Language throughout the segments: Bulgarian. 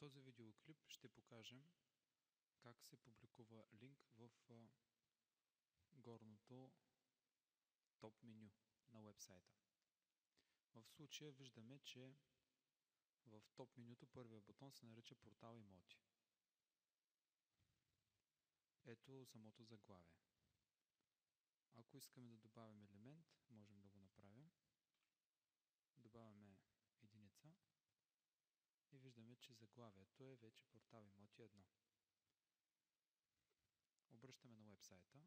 този видеоклип ще покажем как се публикува линк в горното топ меню на уебсайта. В случая виждаме, че в топ менюто първия бутон се нарича портал имоти. Ето самото заглавие. Ако искаме да добавим елемент, можем да го направим. Добавяме единица и виждаме, че заглавието е вече портал имоти 1. Обръщаме на уебсайта,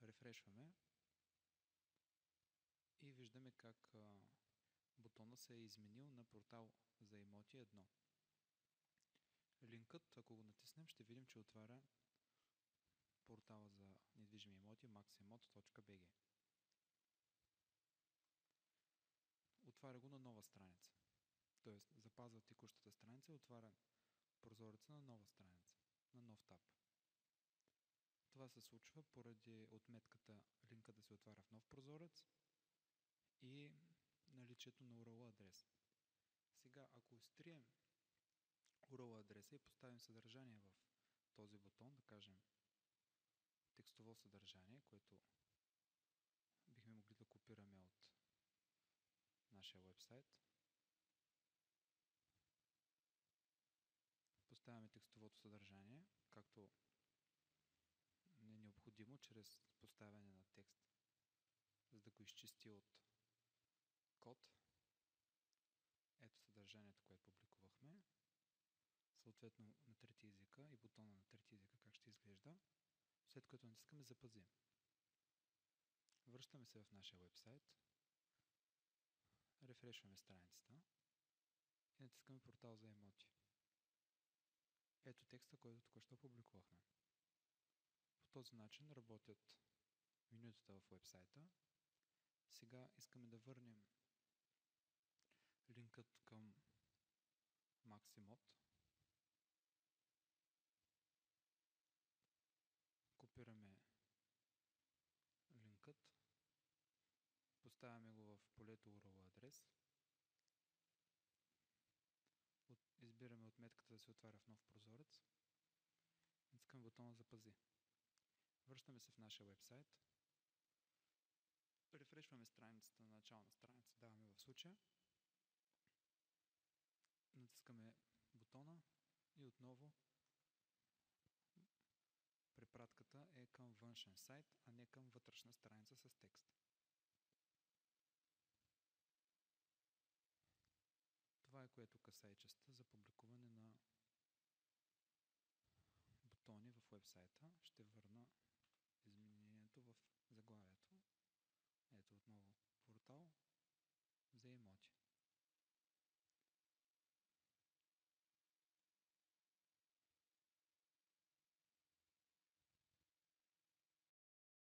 рефрешваме и виждаме как бутона се е изменил на портал за имоти 1. Линкът, ако го натиснем, ще видим, че отваря портала за недвижими имоти maximot.bg. Отваря го на нова страница. Тоест, запазва текущата страница и отваря прозореца на нова страница, на нов таб. Това се случва поради отметката линка да се отваря в нов прозорец и наличието на URL адрес. Сега, ако изтрием URL адреса и поставим съдържание в този бутон, да кажем текстово съдържание, което бихме могли да копираме от нашия уебсайт. Поставяме текстовото съдържание, както не е необходимо, чрез поставяне на текст, за да го изчисти от код. Ето съдържанието, което публикувахме, съответно на трети езика и бутона на трети езика как ще изглежда, след което натискаме запази. Връщаме се в нашия уебсайт, рефрешваме страницата и натискаме портал за имоти. Ето текста, който току-що публикувахме. По този начин работят менютата в уебсайта. Сега искаме да върнем линкът към Maximot. Копираме линкът, поставяме го в полето URL адрес, избираме отметката да се отваря в нов прозорец, натискаме бутона запази. Връщаме се в нашия уебсайт, рефрешваме страницата на начална страница, даваме в случая, натискаме бутона и отново препратката е към външен сайт, а не към вътрешна страница с текст. Това е, което касае частта за публикуване на бутони в уебсайта. Ще върна изменението в заглавието. Ето отново